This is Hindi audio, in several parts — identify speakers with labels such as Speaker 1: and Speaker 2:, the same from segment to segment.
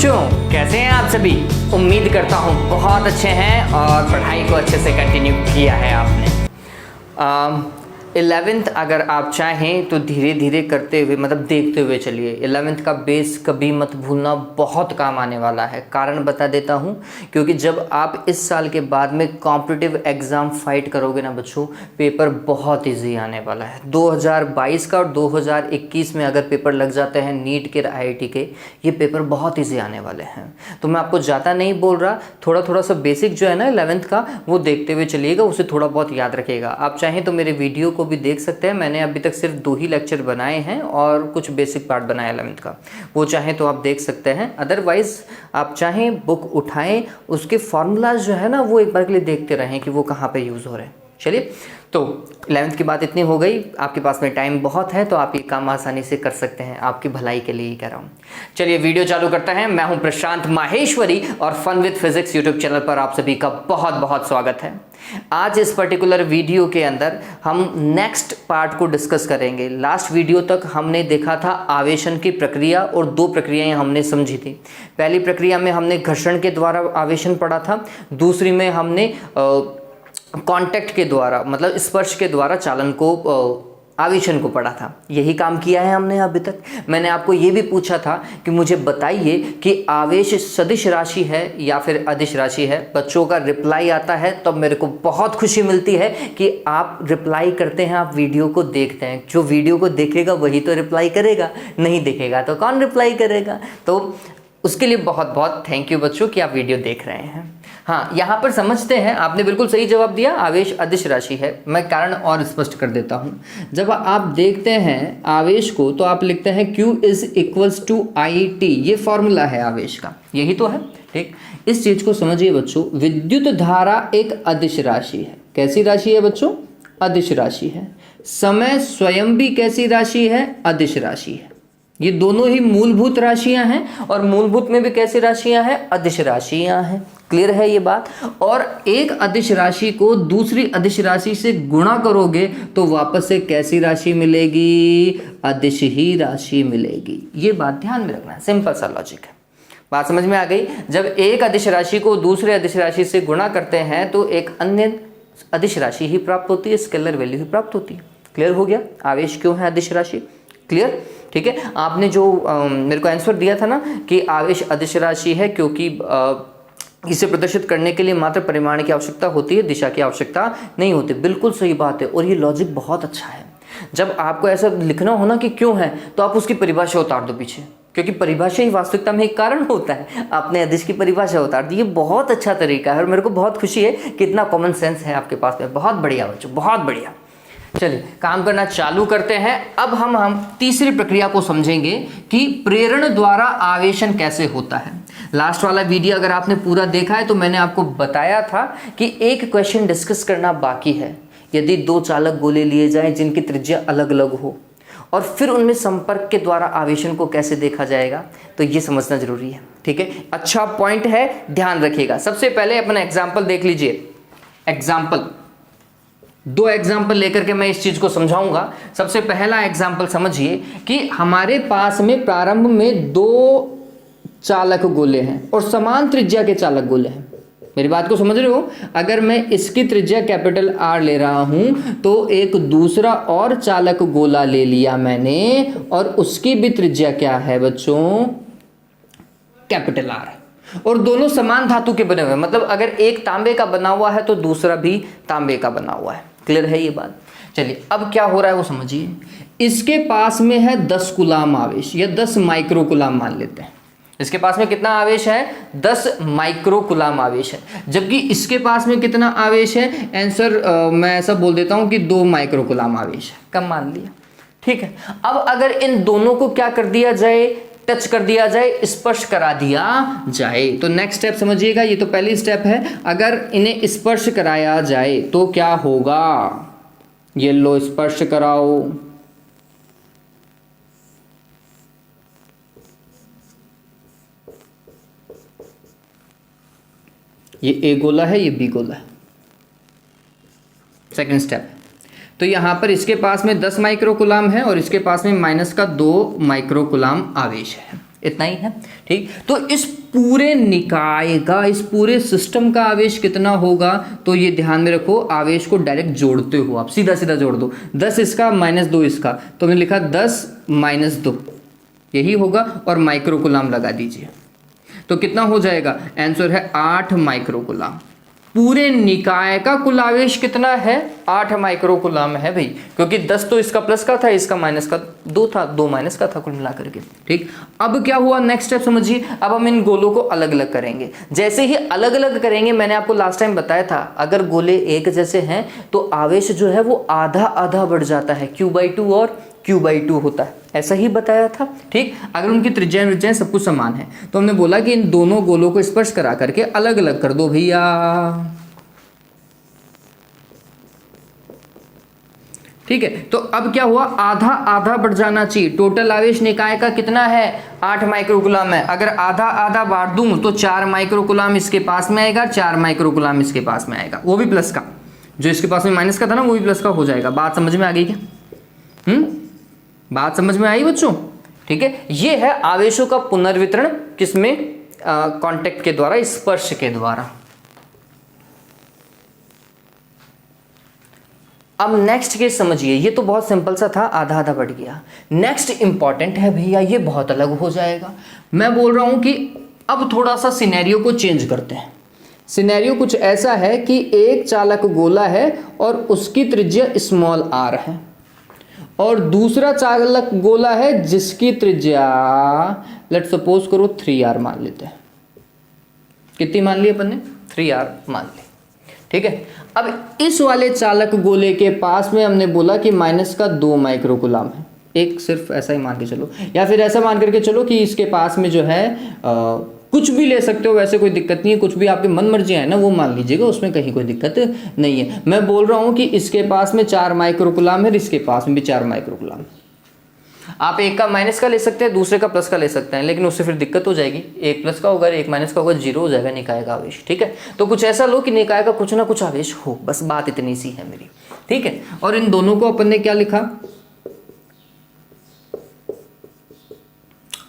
Speaker 1: बच्चों, कैसे हैं आप सभी। उम्मीद करता हूँ बहुत अच्छे हैं और पढ़ाई को अच्छे से कंटिन्यू किया है आपने। 11th अगर आप चाहें तो धीरे धीरे करते हुए मतलब देखते हुए चलिए। 11th का बेस कभी मत भूलना, बहुत काम आने वाला है। कारण बता देता हूँ, क्योंकि जब आप इस साल के बाद में कॉम्पिटिटिव एग्ज़ाम फाइट करोगे ना बच्चों, पेपर बहुत इजी आने वाला है। 2022 का और 2021 में अगर पेपर लग जाते हैं नीट के, IIT के, ये पेपर बहुत ईजी आने वाले हैं। तो मैं आपको ज़्यादा नहीं बोल रहा, थोड़ा सा बेसिक जो है ना 11th का, वो देखते हुए चलिएगा, उसे थोड़ा बहुत याद रखिएगा। आप चाहें तो मेरे वीडियो को भी देख सकते हैं। मैंने अभी तक सिर्फ 2 ही लेक्चर बनाए हैं और कुछ बेसिक पार्ट बनाया 11th का, वो चाहें तो आप देख सकते हैं। अदरवाइज आप चाहें बुक उठाएं, उसके फॉर्मूलाज जो है ना वो एक बार के लिए देखते रहें कि वो कहाँ पे यूज़ हो रहे हैं। चलिए, तो 11th की बात इतनी हो गई। आपके पास में टाइम बहुत है तो आप ये काम आसानी से कर सकते हैं, आपकी भलाई के लिए ही कह रहा हूँ। चलिए वीडियो चालू करते हैं। मैं हूँ प्रशांत माहेश्वरी और fun with physics YouTube channel पर आप सभी का बहुत बहुत स्वागत है। आज इस पर्टिकुलर वीडियो के अंदर हम नेक्स्ट पार्ट को डिस्कस करेंगे। लास्ट वीडियो तक हमने देखा था आवेशन की प्रक्रिया और 2 प्रक्रियाएं हमने समझी थी। पहली प्रक्रिया में हमने घर्षण के द्वारा आवेशन पढ़ा था, दूसरी में हमने कांटेक्ट के द्वारा मतलब स्पर्श के द्वारा चालन को आवेशन को पढ़ा था। यही काम किया है हमने अभी तक। मैंने आपको ये भी पूछा था कि मुझे बताइए कि आवेश सदिश राशि है या फिर अदिश राशि है। बच्चों का रिप्लाई आता है तब मेरे को बहुत खुशी मिलती है कि आप रिप्लाई करते हैं, आप वीडियो को देखते हैं। जो वीडियो को देखेगा वही तो रिप्लाई करेगा, नहीं देखेगा तो कौन रिप्लाई करेगा। तो उसके लिए बहुत बहुत थैंक यू बच्चों कि आप वीडियो देख रहे हैं। हाँ, यहाँ पर समझते हैं, आपने बिल्कुल सही जवाब दिया, आवेश अदिश राशि है। मैं कारण और स्पष्ट कर देता हूँ। जब आप देखते हैं आवेश को तो आप लिखते हैं Q = I/T। ये फॉर्मूला है आवेश का, यही तो है। ठीक, इस चीज़ को समझिए बच्चों। विद्युत धारा एक अदिश राशि है। कैसी राशि है बच्चों? अदिश राशि है। समय स्वयं भी कैसी राशि है? अदिश राशि है। ये दोनों ही मूलभूत राशियां हैं और मूलभूत में भी कैसी राशियां हैं? अदिश राशियां हैं। क्लियर है ये बात? और एक अदिश राशि को दूसरी अदिश राशि से गुणा करोगे तो वापस से कैसी राशि मिलेगी? अदिश ही राशि मिलेगी। ये बात ध्यान में रखना है, सिंपल सा लॉजिक है। बात समझ में आ गई? जब एक अदिश राशि को दूसरे अदिश राशि से गुणा करते हैं तो एक अन्य अदिश राशि ही प्राप्त होती है, स्केलर वैल्यू ही प्राप्त होती है। क्लियर हो गया? आवेश क्यों है अदिश राशि? क्लियर? ठीक है। आपने जो मेरे को आंसर दिया था ना कि आवेश अदिश राशि है क्योंकि इसे प्रदर्शित करने के लिए मात्र परिमाण की आवश्यकता होती है, दिशा की आवश्यकता नहीं होती। बिल्कुल सही बात है और ये लॉजिक बहुत अच्छा है। जब आपको ऐसा लिखना हो ना कि क्यों है, तो आप उसकी परिभाषा उतार दो पीछे, क्योंकि परिभाषा ही वास्तविकता में एक कारण होता है। आपने अदिश की परिभाषा उतार दी, ये बहुत अच्छा तरीका है और मेरे को बहुत खुशी है कि इतना कॉमन सेंस है आपके पास में। बहुत बढ़िया बच्चों, बहुत बढ़िया। चलिए काम करना चालू करते हैं। अब हम तीसरी प्रक्रिया को समझेंगे कि प्रेरण द्वारा आवेशन कैसे होता है। लास्ट वाला वीडियो अगर आपने पूरा देखा है तो मैंने आपको बताया था कि एक क्वेश्चन डिस्कस करना बाकी है। यदि 2 चालक गोले लिए जाएं जिनकी त्रिज्या अलग अलग हो और फिर उनमें संपर्क के द्वारा आवेशन को कैसे देखा जाएगा, तो ये समझना जरूरी है। ठीक है, अच्छा पॉइंट है, ध्यान रखिएगा। सबसे पहले अपना एग्जाम्पल देख लीजिए। एग्जाम्पल 2 एग्जाम्पल लेकर के मैं इस चीज को समझाऊंगा। सबसे पहला एग्जाम्पल समझिए कि हमारे पास में प्रारंभ में 2 चालक गोले हैं और समान त्रिज्या के चालक गोले हैं। मेरी बात को समझ रहे हो? अगर मैं इसकी त्रिज्या कैपिटल R ले रहा हूं तो एक दूसरा और चालक गोला ले लिया मैंने और उसकी भी त्रिज्या क्या है बच्चों? Capital R। और दोनों समान धातु के बने हुए हैं, मतलब अगर एक तांबे का बना हुआ है तो दूसरा भी तांबे का बना हुआ है। क्लियर है ये बात? चलिए अब क्या हो रहा है वो समझिए। इसके पास में है 10 कूलाम आवेश या 10 माइक्रो कूलाम मान लेते हैं। इसके पास में कितना आवेश है? 10 माइक्रो कूलाम आवेश है। जबकि इसके पास में कितना आवेश है? आंसर मैं ऐसा बोल देता हूं कि 2 माइक्रो कूलाम आवेश है। कम मान लिया, ठीक है। अब अगर इन दोनों को क्या कर दिया जाए? टच कर दिया जाए, स्पर्श करा दिया जाए, तो नेक्स्ट स्टेप समझिएगा। ये तो पहली स्टेप है। अगर इन्हें स्पर्श कराया जाए तो क्या होगा? ये लो, स्पर्श कराओ। ये ए गोला है, ये बी गोला है। Second step. तो यहां पर इसके पास में 10 माइक्रो कूलाम है और इसके पास में -2 माइक्रो कूलाम आवेश है। इतना ही है। ठीक, तो इस पूरे निकाय का, इस पूरे सिस्टम का आवेश कितना होगा, तो ये ध्यान में रखो, आवेश को डायरेक्ट जोड़ते हो आप, सीधा सीधा जोड़ दो, 10 इसका माइनस 2 इसका, तो हमने लिखा 10 माइनस 2, यही होगा, और माइक्रोकुलाम लगा दीजिए, तो कितना हो जाएगा, आंसर है 8 माइक्रोकुलाम। पूरे निकाय का कुल आवेश कितना है, 8 माइक्रोकुलाम है भाई, क्योंकि 10 तो इसका प्लस का था, इसका माइनस का 2 था, 2 माइनस का था कुल मिलाकर के। ठीक, अब क्या हुआ, नेक्स्ट स्टेप समझिए, अब हम इन गोलों को अलग अलग करेंगे। जैसे ही अलग अलग करेंगे, मैंने आपको लास्ट टाइम बताया था, अगर गोले एक जैसे हैं तो आवेश जो है वो आधा आधा बढ़ जाता है, Q/2 और Q/2 होता है, ऐसा ही बताया था। ठीक, अगर उनकी त्रिज्याएं सब कुछ समान है, तो हमने बोला कि इन दोनों गोलों को स्पर्श करा करके अलग अलग कर दो भैया। ठीक है, तो अब क्या हुआ, आधा आधा बढ़ जाना चाहिए। टोटल आवेश निकाय का कितना है, 8 माइक्रोकुलाम है। अगर आधा आधा बांट दूं तो 4 माइक्रोकुलाम इसके पास में आएगा, 4 माइक्रोकुलाम इसके पास में आएगा, वो भी प्लस का, जो इसके पास में माइनस का था ना वो भी प्लस का हो जाएगा। बात समझ में आ गई क्या? बात समझ में आई बच्चों? ठीक है, ये है आवेशों का पुनर्वितरण, किसमें, कांटेक्ट के द्वारा, स्पर्श के द्वारा। अब नेक्स्ट केस समझिए, ये तो बहुत सिंपल सा था, आधा आधा बढ़ गया। नेक्स्ट इंपॉर्टेंट है भैया, ये बहुत अलग हो जाएगा। मैं बोल रहा हूं कि अब थोड़ा सा सिनेरियो को चेंज करते हैं। सिनेरियो कुछ ऐसा है कि एक चालक गोला है और उसकी त्रिज्या स्मॉल r है, और दूसरा चालक गोला है जिसकी त्रिज्या लेट सपोज करो 3r मान लेते हैं। कितनी मान ली अपन ने, 3r मान ली। ठीक है, अब इस वाले चालक गोले के पास में हमने बोला कि माइनस का 2 माइक्रोकुलाम है, एक सिर्फ ऐसा ही मान के चलो, या फिर ऐसा मान करके चलो कि इसके पास में जो है कुछ भी ले सकते हो, वैसे कोई दिक्कत नहीं है, कुछ भी आपकी मन मर्जी है ना वो मान लीजिएगा, उसमें कहीं कोई दिक्कत नहीं है। मैं बोल रहा हूं कि इसके पास में 4 माइक्रोकुलाम है, इसके पास में भी 4 माइक्रोकुलाम। आप एक का माइनस का ले सकते हैं, दूसरे का प्लस का ले सकते हैं, लेकिन उससे फिर दिक्कत हो जाएगी, एक प्लस का होगा एक माइनस का होगा, 0 हो जाएगा निकाय का आवेश। ठीक है, तो कुछ ऐसा लो कि निकाय का कुछ ना कुछ आवेश हो, बस बात इतनी सी है मेरी। ठीक है, और इन दोनों को अपन ने क्या लिखा,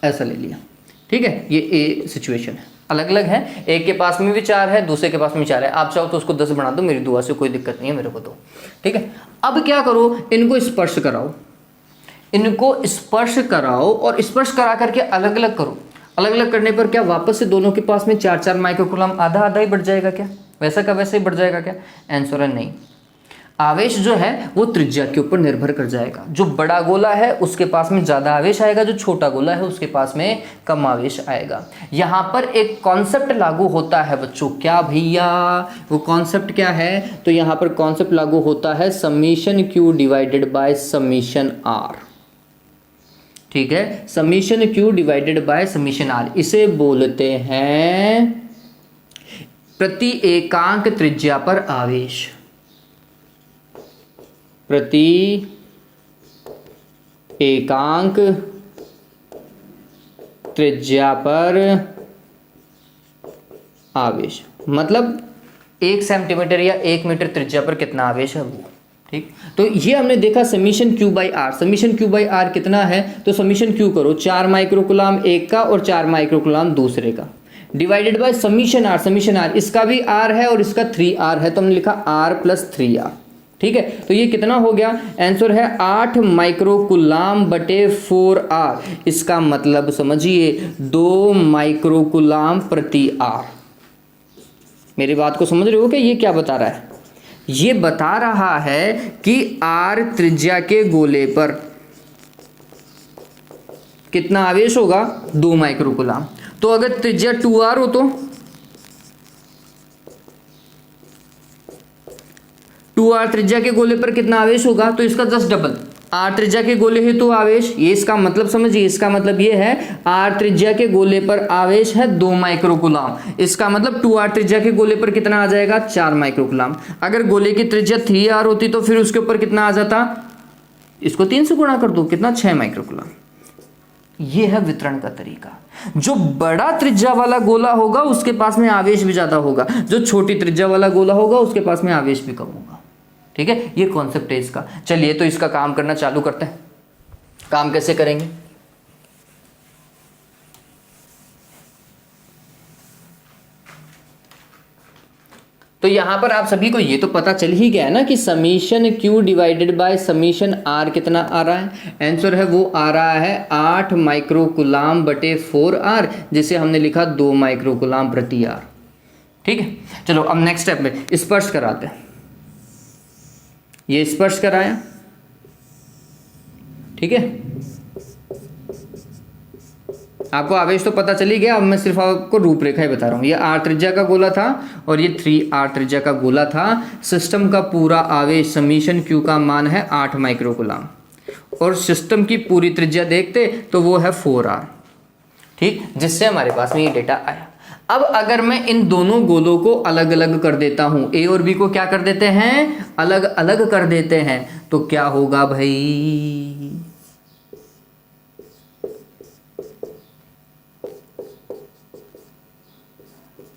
Speaker 1: ऐसा ले लिया। ठीक है, ये ए सिचुएशन है, अलग अलग है, एक के पास में भी 4 है, दूसरे के पास में 4 है। आप चाहो तो उसको 10 बना दो, मेरी दुआ से कोई दिक्कत नहीं है मेरे को तो। ठीक है, अब क्या करो, इनको स्पर्श कराओ, इनको स्पर्श कराओ, और स्पर्श करा करके अलग अलग करो। अलग अलग करने पर क्या वापस से दोनों के पास में 4-4 माइक्रोकुलाम आधा आधा ही बढ़ जाएगा क्या, वैसा का वैसे ही बढ़ जाएगा क्या? आंसर है नहीं। आवेश जो है वो त्रिज्या के ऊपर निर्भर कर जाएगा। जो बड़ा गोला है उसके पास में ज़्यादा आवेश आएगा, जो छोटा गोला है उसके पास में कम आवेश आएगा। यहाँ पर एक कॉन्सेप्ट लागू होता है बच्चों, क्या भैया, वो कॉन्सेप्ट क्या है? तो यहाँ पर कॉन्सेप्ट लागू होता है summation Q divided by summation R। ठीक है, summation Q divided by summation R, इसे बोलते हैं प्रति एकांक त्रिज्या पर आवेश। प्रति एकांक त्रिज्या पर आवेश, मतलब 1 सेंटीमीटर या 1 मीटर त्रिज्या पर कितना आवेश है वो। ठीक, तो ये हमने देखा summation Q by R। Summation Q by R कितना है? तो समीशन Q करो, 4 माइक्रोकुलाम एक का और 4 माइक्रोकुलाम दूसरे का, divided by summation R। Summation R इसका भी R है और इसका 3R है, तो हमने लिखा R प्लस 3R। ठीक है, तो ये कितना हो गया? आंसर है 8 माइक्रोकुलाम बटे 4R। इसका मतलब समझिए 2 माइक्रोकुलाम प्रति R। मेरी बात को समझ रहे हो कि ये क्या बता रहा है? ये बता रहा है कि R त्रिज्या के गोले पर कितना आवेश होगा? 2 माइक्रोकुलाम। तो अगर त्रिज्या 2R हो तो 2R त्रिज्या के गोले पर कितना आवेश होगा? तो इसका 10 डबल। R त्रिज्या के गोले है तो आवेश, ये इसका मतलब समझिए, इसका मतलब ये है R त्रिज्या के गोले पर आवेश है 2 माइक्रोकुलाम। इसका मतलब 2R त्रिज्या के गोले पर कितना आ जाएगा? 4 माइक्रोकुलाम। अगर गोले की त्रिज्या 3R होती तो फिर उसके ऊपर कितना आ जाता? इसको 3 से गुणा कर दो, कितना? 6 माइक्रोकुलाम। ये है वितरण का तरीका। जो बड़ा त्रिज्या वाला गोला होगा उसके पास में आवेश भी ज्यादा होगा, जो छोटी त्रिज्या वाला गोला होगा उसके पास में आवेश भी कम होगा। ठीक है, ये कॉन्सेप्ट है इसका। चलिए तो इसका काम करना चालू करते हैं। काम कैसे करेंगे? तो यहाँ पर आप सभी को ये तो पता चल ही गया है ना कि summation Q divided by summation R कितना आ रहा है। आंसर है वो आ रहा है 8 माइक्रोकुलाम बटे 4R, जिसे हमने लिखा 2 माइक्रोकुलाम प्रति R। ठीक है, चलो अब नेक्स्ट स्टेप में स्पर्श कराते हैं। ये स्पर्श कराया, ठीक है, आपको आवेश तो पता चली गया। अब मैं सिर्फ आपको रूपरेखा ही बता रहा हूँ। ये R त्रिज्या का गोला था और ये 3R त्रिज्या का गोला था। सिस्टम का पूरा आवेश समीशन Q का मान है 8 माइक्रोकुलाम और सिस्टम की पूरी त्रिज्या देखते तो वो है 4R। ठीक, जिससे हमारे पास में ये डेटा आया। अब अगर मैं इन दोनों गोलों को अलग अलग कर देता हूं, A और B को क्या कर देते हैं, अलग अलग कर देते हैं, तो क्या होगा भाई,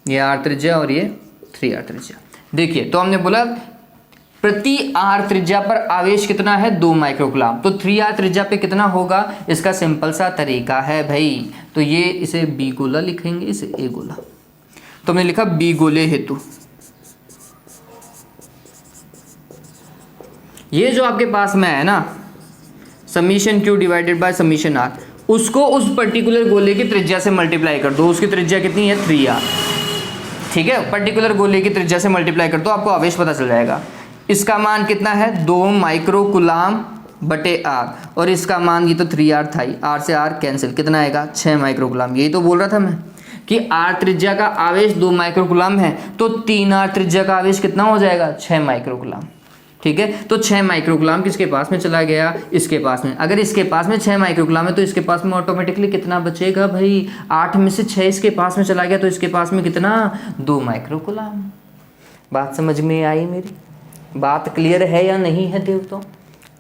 Speaker 1: ये R त्रिज्या और ये 3R त्रिज्या। देखिए, तो हमने बोला प्रति R त्रिज्या पर आवेश कितना है, 2 माइक्रोकुलाम। तो 3R त्रिज्या पे कितना होगा, इसका सिंपल सा तरीका है भाई। तो ये इसे B गोला लिखेंगे, इसे A गोला। तो हमने लिखा B गोले हेतु ये जो आपके पास में है ना summation Q divided by summation R, उसको उस पर्टिकुलर गोले की त्रिज्या से मल्टीप्लाई कर दो। उसकी त्रिज्या कितनी है, 3R। ठीक है, पर्टिकुलर गोले की त्रिज्या से मल्टीप्लाई कर दो, आपको आवेश पता चल जाएगा। इसका मान कितना है, 2 माइक्रोकुलाम बटे R, और इसका मान ये तो 3R था ही, R से R कैंसिल, कितना आएगा, 6 माइक्रोकुलाम। यही तो बोल रहा था मैं कि R त्रिज्या का आवेश 2 माइक्रोकुलाम है, तो 3R त्रिज्या का आवेश कितना हो जाएगा, 6 माइक्रोकुलाम। ठीक है, तो 6 माइक्रोकुलाम किसके पास में चला गया, इसके पास में। अगर इसके पास में 6 माइक्रोकुलाम है तो इसके पास में ऑटोमेटिकली कितना बचेगा भाई, 8 में से 6 इसके पास में चला गया, तो इसके पास में कितना, 2 माइक्रोकुलाम। बात समझ में आई मेरी? बात क्लियर है या नहीं है देवताओं?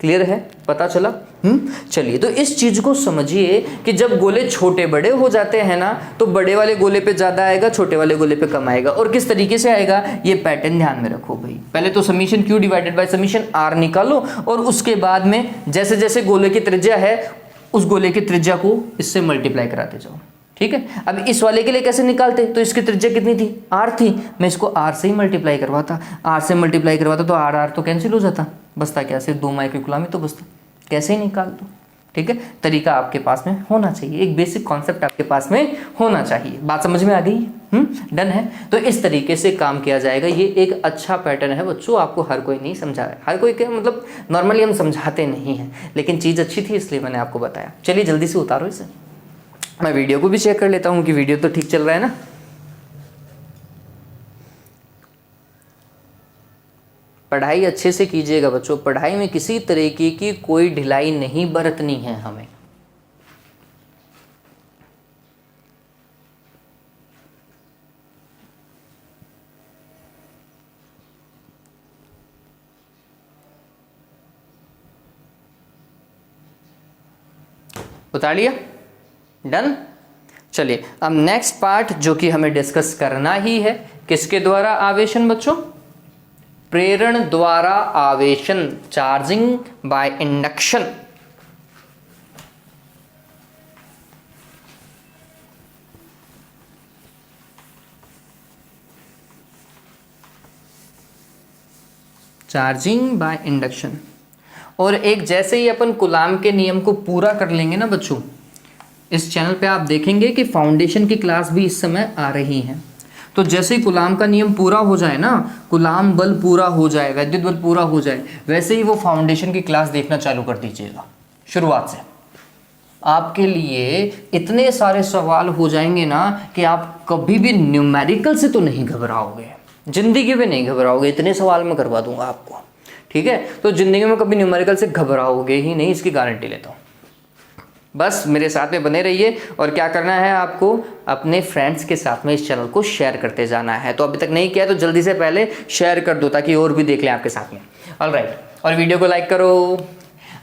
Speaker 1: क्लियर है, पता चला? चलिए, तो इस चीज को समझिए कि जब गोले छोटे बड़े हो जाते हैं ना, तो बड़े वाले गोले पे ज्यादा आएगा, छोटे वाले गोले पे कम आएगा। और किस तरीके से आएगा, ये पैटर्न ध्यान में रखो भाई। पहले तो summation Q divided by summation R निकालो, और उसके बाद में जैसे जैसे गोले की त्रिज्या है, उस गोले की त्रिज्या को इससे मल्टीप्लाई कराते जाओ। ठीक है, अब इस वाले के लिए कैसे निकालते, तो इसकी त्रिज्या कितनी थी, R थी, मैं इसको R से ही मल्टीप्लाई करवाता, R से मल्टीप्लाई करवाता तो R तो कैंसिल हो जाता, बचता क्या, सिर्फ 2 माइक्रोकुलाम ही तो बचता। कैसे ही निकाल दो। ठीक है, तरीका आपके पास में होना चाहिए, एक बेसिक कॉन्सेप्ट आपके पास में होना चाहिए। बात समझ में आ गई? डन है। तो इस तरीके से काम किया जाएगा। ये एक अच्छा पैटर्न है बच्चों, आपको हर कोई नहीं समझा है, हर कोई के मतलब नॉर्मली हम समझाते नहीं हैं, लेकिन चीज़ अच्छी थी इसलिए मैंने आपको बताया। चलिए जल्दी से उतारो इसे, मैं वीडियो को भी चेक कर लेता हूँ कि वीडियो तो ठीक चल रहा है ना। पढ़ाई अच्छे से कीजिएगा बच्चों, पढ़ाई में किसी तरीके की कोई ढिलाई नहीं बरतनी है हमें। उतार लिया, डन। चलिए अब नेक्स्ट पार्ट जो कि हमें डिस्कस करना ही है, किसके द्वारा आवेशन बच्चों, प्रेरण द्वारा आवेशन, charging by induction. Charging by induction. और एक जैसे ही अपन कूलाम के नियम को पूरा कर लेंगे ना बच्चों, इस चैनल पे आप देखेंगे कि फाउंडेशन की क्लास भी इस समय आ रही हैं। तो जैसे ही कूलाम का नियम पूरा हो जाए ना, कूलाम बल पूरा हो जाए, वैद्युत बल पूरा हो जाए, वैसे ही वो फाउंडेशन की क्लास देखना चालू कर दीजिएगा शुरुआत से। आपके लिए इतने सारे सवाल हो जाएंगे ना कि आप कभी भी न्यूमेरिकल से तो नहीं घबराओगे, जिंदगी में नहीं घबराओगे। इतने सवाल मैं करवा दूंगा आपको, ठीक है। तो जिंदगी में कभी न्यूमेरिकल से घबराओगे ही नहीं, इसकी गारंटी लेता हूँ। बस मेरे साथ में बने रहिए, और क्या करना है आपको, अपने फ्रेंड्स के साथ में इस चैनल को शेयर करते जाना है। तो अभी तक नहीं किया तो जल्दी से पहले शेयर कर दो ताकि और भी देख लें आपके साथ में। ऑलराइट, और वीडियो को लाइक करो।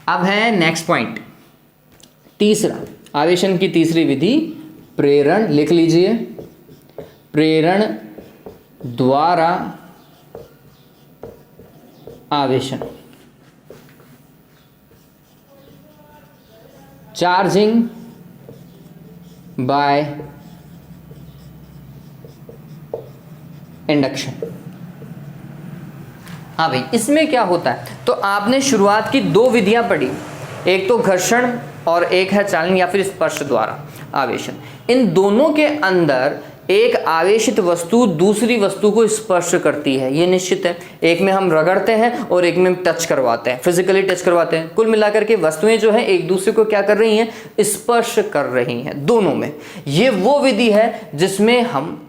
Speaker 1: अब है नेक्स्ट पॉइंट, तीसरा, आवेशन की तीसरी विधि प्रेरण। लिख लीजिए, प्रेरण द्वारा आवेशन, चार्जिंग बाय इंडक्शन। हाँ भाई, इसमें क्या होता है, तो आपने शुरुआत की दो विधियां पढ़ी, एक तो घर्षण और एक है चालन या फिर स्पर्श द्वारा आवेशन। इन दोनों के अंदर एक आवेशित वस्तु दूसरी वस्तु को स्पर्श करती है, ये निश्चित है। एक में हम रगड़ते हैं और एक में टच करवाते हैं, फिजिकली टच करवाते हैं। कुल मिलाकर के वस्तुएं जो है एक दूसरे को क्या कर रही हैं, स्पर्श कर रही हैं दोनों में। ये वो विधि है जिसमें हम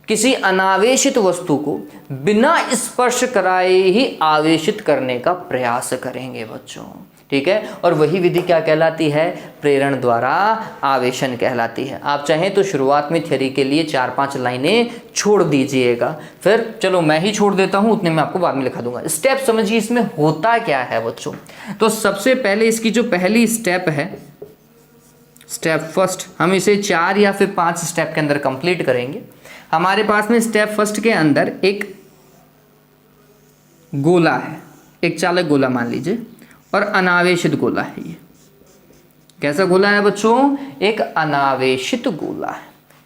Speaker 1: किसी अनावेशित वस्तु को बिना स्पर्श कराए ही आवेशित करने का प्रयास करेंगे बच्चों, ठीक है। और वही विधि क्या कहलाती है, प्रेरण द्वारा आवेशन कहलाती है। आप चाहें तो शुरुआत में थ्योरी के लिए 4-5 लाइनें छोड़ दीजिएगा, फिर चलो मैं ही छोड़ देता हूं, उतने में आपको बाद में लिखा दूंगा। स्टेप समझिए इसमें होता क्या है बच्चों। तो सबसे पहले इसकी जो पहली स्टेप है, स्टेप फर्स्ट, हम इसे 4 या फिर 5 स्टेप के अंदर कंप्लीट करेंगे। हमारे पास में स्टेप फर्स्ट के अंदर एक गोला है, एक चालक गोला मान लीजिए, और अनावेशित गोला है। ये कैसा गोला है बच्चों, एक अनावेशित गोला है,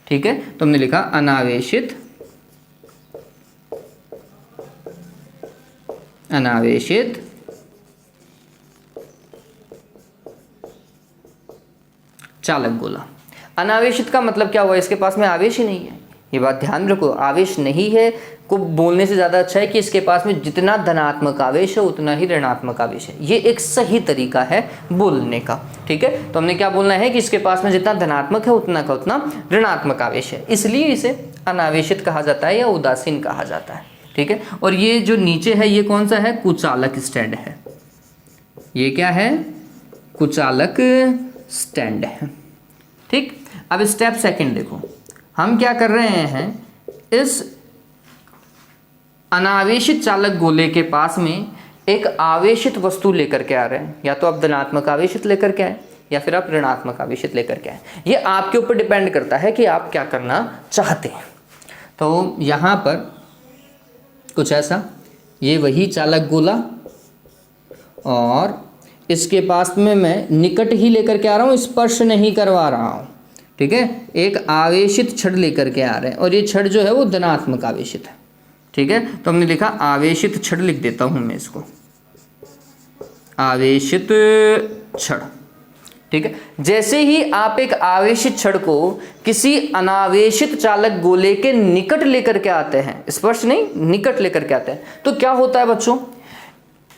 Speaker 1: ठीक है। तो हमने लिखा अनावेशित, अनावेशित चालक गोला। अनावेशित का मतलब क्या हुआ, इसके पास में आवेश ही नहीं है। ये बात ध्यान रखो, आवेश नहीं है को बोलने से ज़्यादा अच्छा है कि इसके पास में जितना धनात्मक आवेश है उतना ही ऋणात्मक आवेश है। ये एक सही तरीका है बोलने का, ठीक है। तो हमने क्या बोलना है कि इसके पास में जितना धनात्मक है उतना का उतना ऋणात्मक आवेश है, इसलिए इसे अनावेशित कहा जाता है या उदासीन कहा जाता है, ठीक है। और ये जो नीचे है ये कौन सा है, कुचालक स्टैंड है। ये क्या है, कुचालक स्टैंड है, ठीक। अब स्टेप सेकंड देखो, हम क्या कर रहे हैं, इस अनावेशित चालक गोले के पास में एक आवेशित वस्तु लेकर के आ रहे हैं। या तो आप धनात्मक आवेशित लेकर के आए या फिर आप ऋणात्मक आवेशित लेकर के आए, ये आपके ऊपर डिपेंड करता है कि आप क्या करना चाहते हैं। तो यहाँ पर कुछ ऐसा, ये वही चालक गोला और इसके पास में मैं निकट ही लेकर के आ रहा हूँ, स्पर्श नहीं करवा रहा हूँ, ठीक है। एक आवेशित छड़ लेकर के आ रहे हैं और ये छड़ जो है वो धनात्मक आवेशित है, ठीक है। तो हमने लिखा आवेशित छड़, लिख देता हूं मैं इसको, आवेशित छड़, ठीक है। जैसे ही आप एक आवेशित छड़ को किसी अनावेशित चालक गोले के निकट लेकर के आते हैं, स्पर्श नहीं निकट लेकर के आते हैं, तो क्या होता है बच्चों,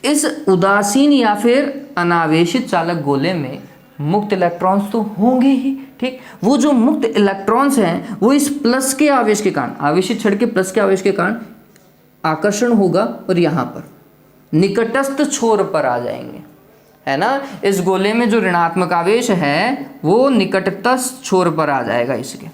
Speaker 1: इस उदासीन या फिर अनावेशित चालक गोले में मुक्त इलेक्ट्रॉन्स तो होंगे ही, ठीक। वो जो मुक्त इलेक्ट्रॉन्स हैं वो इस प्लस के आवेश के कारण, आवेशित छड़ के प्लस के आवेश के कारण आकर्षण होगा और यहाँ पर निकटस्थ छोर पर आ जाएंगे, है ना। इस गोले में जो ऋणात्मक आवेश है वो निकटस्थ छोर पर आ जाएगा इसके।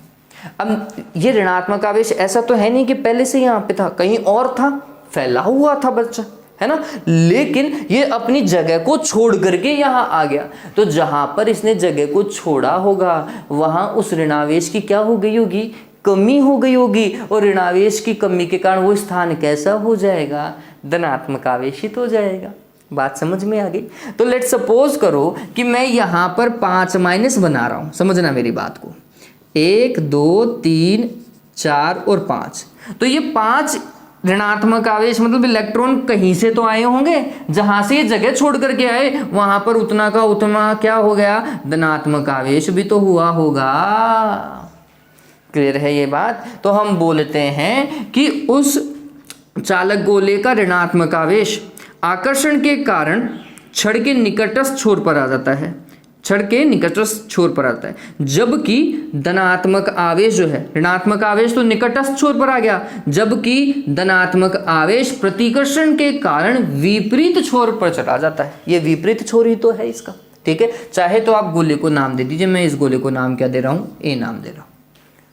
Speaker 1: अब ये ऋणात्मक आवेश ऐसा तो है नहीं कि पहले से यहाँ पे था, कहीं और था, फैला हुआ था बच्चा, है ना, लेकिन ये अपनी जगह को छोड़ करके यहाँ आ गया। तो जहां पर इसने जगह को छोड़ा होगा वहां उस ऋणावेश की क्या हो गई होगी, कमी हो गई होगी, और ऋणावेश की कमी के कारण वो स्थान कैसा हो जाएगा, धनात्मक आवेशित हो जाएगा। बात समझ में आ गई। तो लेट सपोज करो कि मैं यहाँ पर 5- बना रहा हूँ, समझना मेरी बात को, 1 2 3 4 और 5। तो ये 5 ऋणात्मक आवेश मतलब इलेक्ट्रॉन कहीं से तो आए होंगे, जहां से ये जगह छोड़ करके आए वहां पर उतना का उतना क्या हो गया, धनात्मक आवेश भी तो हुआ होगा। क्लियर है ये बात। तो हम बोलते हैं कि उस चालक गोले का ऋणात्मक आवेश आकर्षण के कारण छड़ के निकटस्थ छोर पर आ जाता है, छड़ के निकटस्थ छोर पर आता है, जबकि धनात्मक आवेश जो है, ऋणात्मक आवेश तो निकटस्थ छोर पर आ गया, जबकि धनात्मक आवेश प्रतिकर्षण के कारण विपरीत छोर पर चला जाता है। ये विपरीत छोर ही तो है इसका, ठीक है। चाहे तो आप गोले को नाम दे दीजिए, मैं इस गोले को नाम क्या दे रहा हूं, ए नाम दे रहा हूं।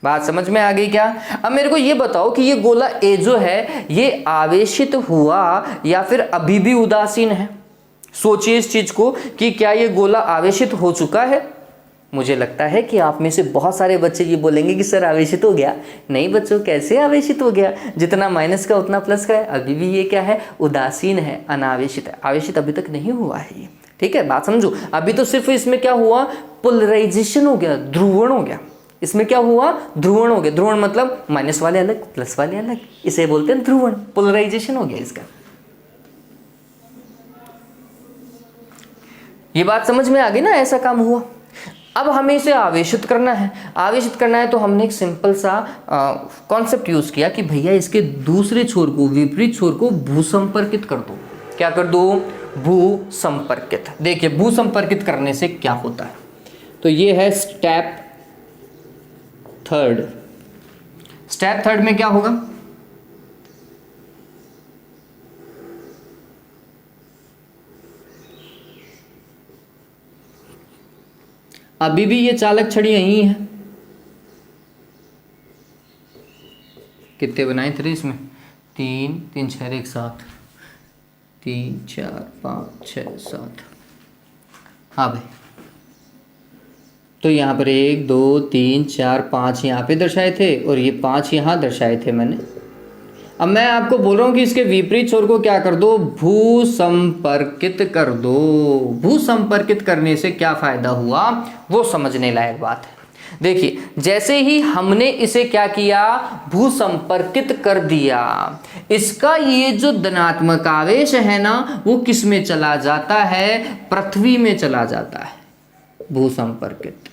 Speaker 1: बात समझ में आ गई क्या। अब मेरे को ये बताओ कि ये गोला ए जो है ये आवेशित हुआ या फिर अभी भी उदासीन है। सोचिए इस चीज को कि क्या ये गोला आवेशित हो चुका है। मुझे लगता है कि आप में से बहुत सारे बच्चे ये बोलेंगे कि सर आवेशित हो गया। नहीं बच्चों, कैसे आवेशित हो गया, जितना माइनस का उतना प्लस का है। अभी भी ये क्या है, उदासीन है, अनावेशित है, आवेशित अभी तक नहीं हुआ है ये, ठीक है। बात समझो, अभी तो सिर्फ इसमें क्या हुआ, पोलराइजेशन हो गया, ध्रुवण हो गया। इसमें क्या हुआ, ध्रुवण हो गया। ध्रुवण मतलब माइनस वाले अलग प्लस वाले अलग, इसे बोलते हैं ध्रुवण, पोलराइजेशन हो गया इसका। ये बात समझ में आ गई ना, ऐसा काम हुआ। अब हमें इसे आवेशित करना है। आवेशित करना है तो हमने एक सिंपल सा कॉन्सेप्ट यूज किया कि भैया इसके दूसरे छोर को, विपरीत छोर को भूसंपर्कित कर दो। क्या कर दो? भूसंपर्कित। देखिए भूसंपर्कित करने से क्या होता है, तो ये है स्टेप थर्ड। स्टेप थर्ड में क्या होगा? अभी भी ये चालक छड़ी यही है। कितने बनाए थे इसमें? 3 3 6 1 7, 3 4 5 6 7। हाँ भाई, तो यहाँ पर 1 2 3 4 5 यहाँ पे दर्शाए थे और ये 5 यहाँ दर्शाए थे मैंने। अब मैं आपको बोल रहा हूँ कि इसके विपरीत छोर को क्या कर दो? भूसंपर्कित कर दो। भूसंपर्कित करने से क्या फायदा हुआ वो समझने लायक बात है। देखिए जैसे ही हमने इसे क्या किया? भूसंपर्कित कर दिया, इसका ये जो धनात्मक आवेश है ना वो किस में चला जाता है? पृथ्वी में चला जाता है। भूसंपर्कित।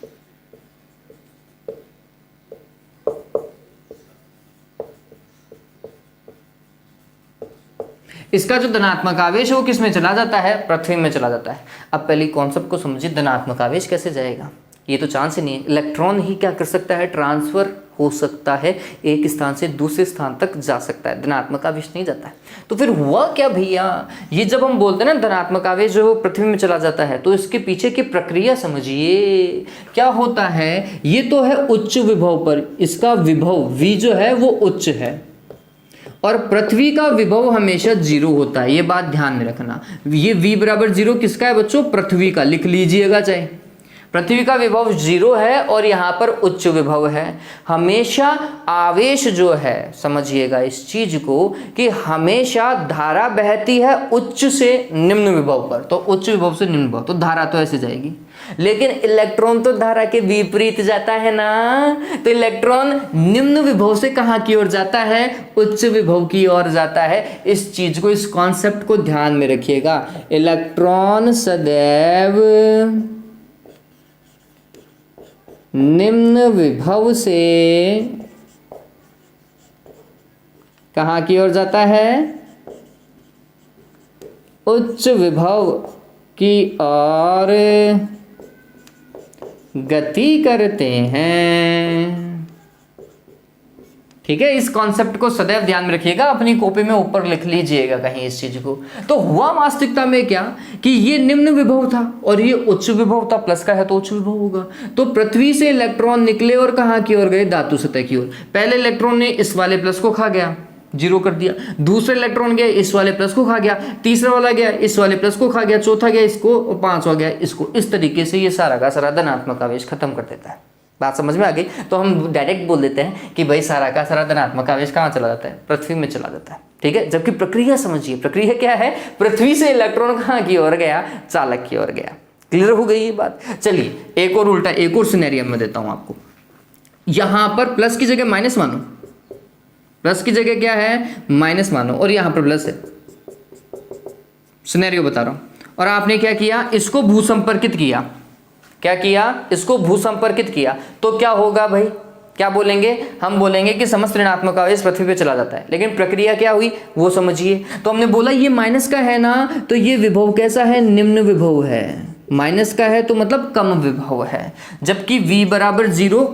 Speaker 1: इसका जो धनात्मक आवेश है वो किस में चला जाता है? पृथ्वी में चला जाता है। अब पहले कॉन्सेप्ट को समझिए, धनात्मक आवेश कैसे जाएगा? ये तो चांस ही नहीं है। इलेक्ट्रॉन ही क्या कर सकता है? ट्रांसफर हो सकता है, एक स्थान से दूसरे स्थान तक जा सकता है, धनात्मक आवेश नहीं जाता है। तो फिर हुआ क्या भैया? ये जब हम बोलते हैं ना धनात्मक आवेश जो पृथ्वी में चला जाता है, तो इसके पीछे की प्रक्रिया समझिए। क्या होता है? ये तो है उच्च विभव पर, इसका विभव V जो है वो उच्च है और पृथ्वी का विभव हमेशा 0 होता है। ये बात ध्यान में रखना। ये V बराबर 0 किसका है बच्चों? पृथ्वी का। लिख लीजिएगा चाहे, पृथ्वी का विभव 0 है और यहाँ पर उच्च विभव है। हमेशा आवेश जो है, समझिएगा इस चीज को, कि हमेशा धारा बहती है उच्च से निम्न विभव पर। तो उच्च विभव से निम्न विभव, तो धारा तो ऐसे जाएगी। लेकिन इलेक्ट्रॉन तो धारा के विपरीत जाता है ना, तो इलेक्ट्रॉन निम्न विभव से कहां की ओर जाता है? उच्च विभव की ओर जाता है। इस चीज को, इस कॉन्सेप्ट को ध्यान में रखिएगा। इलेक्ट्रॉन सदैव निम्न विभव से कहां की ओर जाता है? उच्च विभव की ओर गति करते हैं। ठीक है, इस कॉन्सेप्ट को सदैव ध्यान में रखिएगा, अपनी कॉपी में ऊपर लिख लीजिएगा कहीं इस चीज को। तो हुआ वास्तविकता में क्या कि ये निम्न विभव था और ये उच्च विभव था, प्लस का है तो उच्च विभव होगा। तो पृथ्वी से इलेक्ट्रॉन निकले और कहां की ओर गए? धातु सतह की ओर। पहले इलेक्ट्रॉन ने इस वाले प्लस को खा गया, 0 कर दिया। दूसरा इलेक्ट्रॉन गया, इस वाले प्लस को खा गया। तीसरा वाला गया, इस वाले प्लस को खा गया। चौथा गया इसको और पांचवा गया इसको। इस तरीके से ये सारा का सारा धनात्मक आवेश खत्म कर देता है। बात समझ में आ गई? तो हम डायरेक्ट बोल देते हैं कि भाई सारा का सारा धनात्मक आवेश कहाँ चला जाता है? पृथ्वी में चला जाता है। ठीक है, जबकि प्रक्रिया समझिए। प्रक्रिया क्या है? पृथ्वी से इलेक्ट्रॉन कहाँ की ओर गया? चालक की ओर गया। क्लियर हो गई ये बात? चलिए एक और उल्टा, एक और सिनेरियो में देता हूं आपको। यहां पर प्लस की जगह माइनस मानो, प्लस की जगह क्या है? माइनस मानो, और यहां पर प्लस है। सिनेरियो बता रहा हूं। और आपने क्या किया? इसको भूसंपर्कित किया। क्या किया? इसको भूसंपर्कित किया। तो क्या होगा भाई? क्या बोलेंगे? हम बोलेंगे कि समस्त ऋणात्मक आवेश पृथ्वी पे चला जाता है। लेकिन प्रक्रिया क्या हुई वो समझिए। तो हमने बोला ये माइनस का है ना, तो ये विभव कैसा है? निम्न विभव है। माइनस का है तो मतलब कम विभव है, जबकि V बराबर 0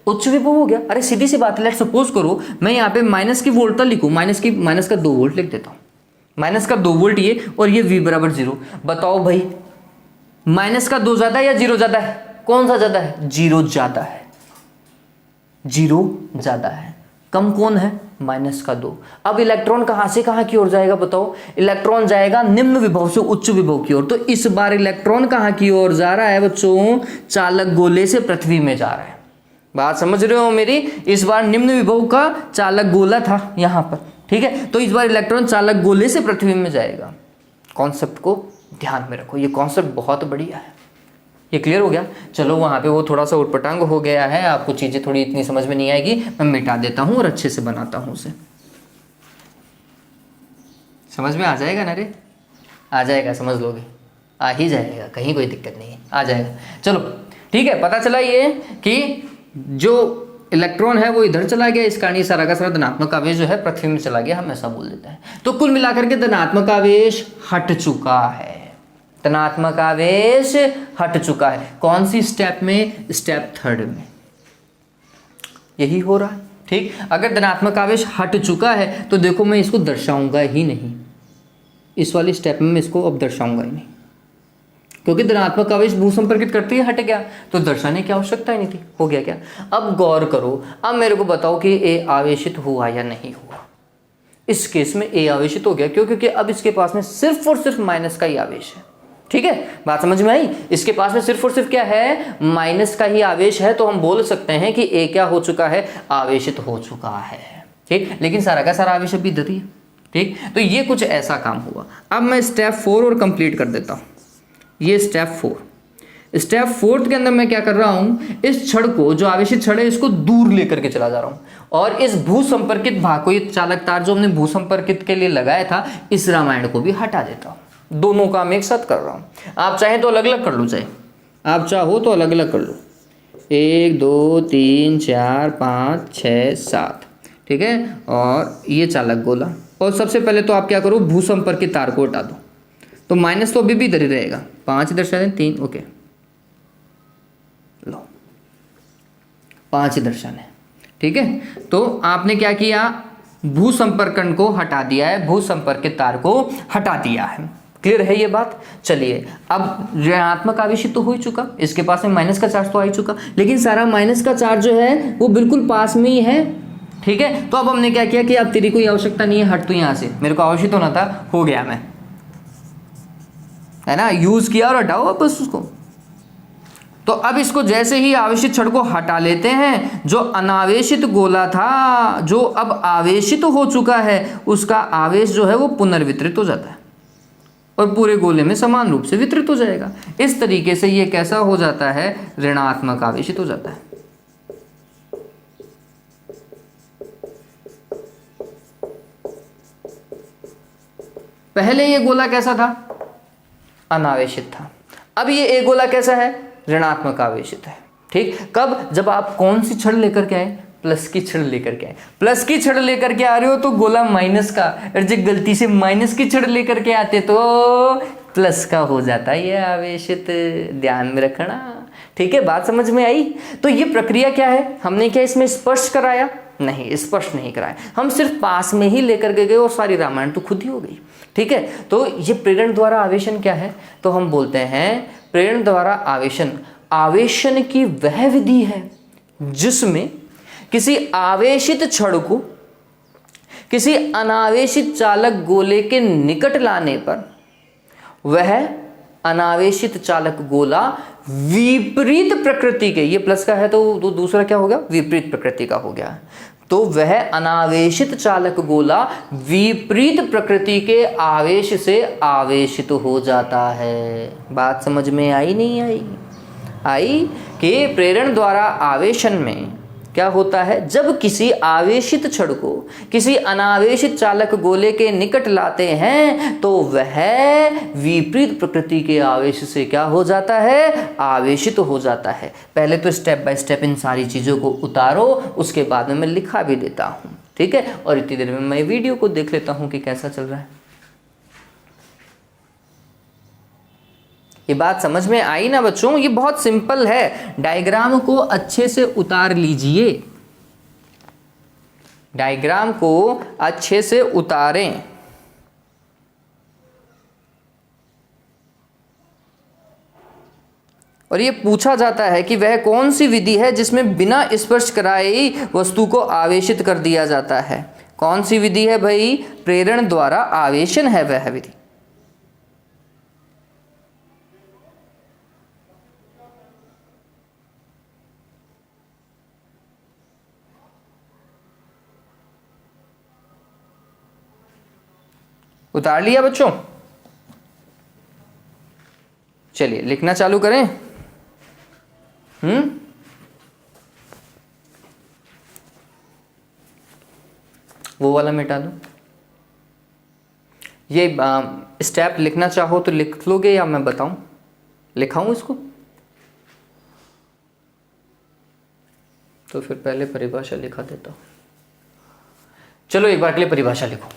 Speaker 1: उच्च विभव हो गया। अरे सीधी सी बात है, लेट सपोज करो मैं यहाँ पे माइनस की वोल्टता लिखूं, माइनस का 2 वोल्ट लिख देता हूँ। माइनस का 2 वोल्ट ये, और ये V बराबर 0। बताओ भाई माइनस का 2 ज्यादा है या 0 ज्यादा है? कौन सा ज्यादा है? 0 ज्यादा है। 0 ज्यादा है। कम कौन है? माइनस का 2। अब इलेक्ट्रॉन कहां से कहां की ओर जाएगा बताओ? इलेक्ट्रॉन जाएगा निम्न विभव से उच्च विभव की ओर। तो इस बार इलेक्ट्रॉन कहां की ओर जा रहा है बच्चों? चालक गोले से पृथ्वी में जा रहा है। बात समझ रहे हो मेरी? इस बार निम्न विभव का चालक गोला था यहां पर। ठीक है, तो इस बार इलेक्ट्रॉन चालक गोले से पृथ्वी में जाएगा। कॉन्सेप्ट को ध्यान में रखो, ये कॉन्सेप्ट बहुत बढ़िया है। ये क्लियर हो गया? चलो वहाँ पे वो थोड़ा सा उटपटांग हो गया है, आपको चीज़ें थोड़ी इतनी समझ में नहीं आएगी, मैं मिटा देता हूँ और अच्छे से बनाता हूँ उसे। समझ में आ जाएगा ना रे? आ जाएगा, समझ लोगे। आ ही जाएगा, कहीं कोई दिक्कत नहीं है, आ जाएगा। चलो ठीक है, पता चला ये कि जो इलेक्ट्रॉन है वो इधर चला गया, इस कारण ये सारा का सारा धनात्मक आवेश जो है पृथ्वी में चला गया, हम ऐसा बोल देते हैं। तो कुल मिलाकर के धनात्मक आवेश हट चुका है, धनात्मक आवेश हट चुका है। कौन सी स्टेप में? स्टेप 3 में यही हो रहा है। ठीक, अगर धनात्मक आवेश हट चुका है तो देखो मैं इसको दर्शाऊंगा ही नहीं, इस वाली स्टेप में मैं इसको अब दर्शाऊंगा ही नहीं, क्योंकि धनात्मक आवेश भू संपर्कित करते ही हट गया, तो दर्शाने की आवश्यकता ही नहीं थी। हो गया क्या? अब गौर करो, अब मेरे को बताओ कि ए आवेशित हुआ या नहीं हुआ। इस केस में ए आवेशित हो गया, क्यों? क्योंकि अब इसके पास में सिर्फ और सिर्फ माइनस का ही आवेश है। ठीक है, बात समझ में आई? इसके पास में सिर्फ और सिर्फ क्या है? माइनस का ही आवेश है, तो हम बोल सकते हैं कि ए क्या हो चुका है? आवेशित हो चुका है। ठीक, लेकिन सारा का सारा आवेश अभी इधर ही है। ठीक, तो ये कुछ ऐसा काम हुआ। अब मैं स्टेप 4 और कंप्लीट कर देता हूं। ये स्टेप 4, स्टेप 4 के अंदर मैं क्या कर रहा हूं? इस छड़ को, जो आवेशित छड़ है, इसको दूर लेकर के चला जा रहा हूं, और इस भू संपर्कित भाग को, ये चालक तार जो हमने भू संपर्कित के लिए लगाया था, इस रामायण को भी हटा देता हूं। दोनों काम एक साथ कर रहा हूं। आप चाहें तो अलग अलग कर लो, चाहे आप चाहो तो अलग अलग कर लो। 1 2 3 4 5 6 7, ठीक है, और ये चालक गोला। और सबसे पहले तो आप क्या करो? भू संपर्कित तार को हटा दो, तो माइनस तो अभी भी इधर ही रहेगा। 5 इधर से 3, ओके, लो 5 इधर से। ठीक है, तो आपने क्या किया? भू संपर्कन को हटा दिया है, भू संपर्कित तार को हटा दिया है। क्लियर है ये बात? चलिए, अब ऋणात्मक आवेशित तो हो ही चुका, इसके पास में माइनस का चार्ज तो आ ही चुका, लेकिन सारा माइनस का चार्ज जो है वो बिल्कुल पास में ही है। ठीक है, तो अब हमने क्या किया कि अब तेरी कोई आवश्यकता नहीं है, हट तू यहां से, मेरे को आवेशित होना था, हो गया मैं, है ना, यूज किया और हटाओ बस उसको। तो अब इसको जैसे ही आवेशित छड़ को हटा लेते हैं, जो अनावेशित गोला था, जो अब आवेशित हो चुका है, उसका आवेश जो है वो पुनर्वितरित हो जाता है और पूरे गोले में समान रूप से वितरित हो जाएगा। इस तरीके से ये कैसा हो जाता है? ऋणात्मक आवेशित हो जाता है। पहले ये गोला कैसा था? अनावेशित था। अब ये एक गोला कैसा है? ऋणात्मक आवेशित है। ठीक, कब? जब आप कौन सी छड़ लेकर के आए? प्लस की छड़ लेकर के आए। प्लस की छड़ लेकर के आ रहे हो तो गोला माइनस का, और जब गलती से माइनस की छड़ लेकर के आते तो प्लस का हो जाता है ये आवेशित। ध्यान में रखना। ठीक है, बात समझ में आई? तो ये प्रक्रिया क्या है? हमने क्या इसमें स्पष्ट कराया? नहीं, स्पष्ट नहीं कराया, हम सिर्फ पास में ही लेकर के गए और सारी रामायण तो खुद ही हो गई। ठीक है, तो ये प्रेरण द्वारा आवेशन क्या है? तो हम बोलते हैं प्रेरण द्वारा आवेशन, आवेशन की वह विधि है जिसमें किसी आवेशित छड़ को किसी अनावेशित चालक गोले के निकट लाने पर वह अनावेशित चालक गोला विपरीत प्रकृति के, ये प्लस का है तो दूसरा क्या हो गया? विपरीत प्रकृति का हो गया। तो वह अनावेशित चालक गोला विपरीत प्रकृति के आवेश से आवेशित हो जाता है। बात समझ में आई नहीं आई? आई कि प्रेरण द्वारा आवेशन में क्या होता है? जब किसी आवेशित छड़ को किसी अनावेशित चालक गोले के निकट लाते हैं तो वह विपरीत प्रकृति के आवेश से क्या हो जाता है? आवेशित हो जाता है। पहले तो स्टेप बाय स्टेप इन सारी चीज़ों को उतारो, उसके बाद में मैं लिखा भी देता हूँ। ठीक है, और इतनी देर में मैं वीडियो को देख लेता हूँ कि कैसा चल रहा है। ये बात समझ में आई ना बच्चों? ये बहुत सिंपल है। डायग्राम को अच्छे से उतार लीजिए, डायग्राम को अच्छे से उतारें। और ये पूछा जाता है कि वह कौन सी विधि है जिसमें बिना स्पर्श कराए ही वस्तु को आवेशित कर दिया जाता है। कौन सी विधि है भाई? प्रेरण द्वारा आवेशन है वह विधि। उतार लिया बच्चों? चलिए लिखना चालू करें। वो वाला मिटा दो। ये स्टेप लिखना चाहो तो लिख लोगे या मैं बताऊं, लिखाऊं इसको? तो फिर पहले परिभाषा लिखा देता हूं। चलो एक बार के लिए परिभाषा लिखो।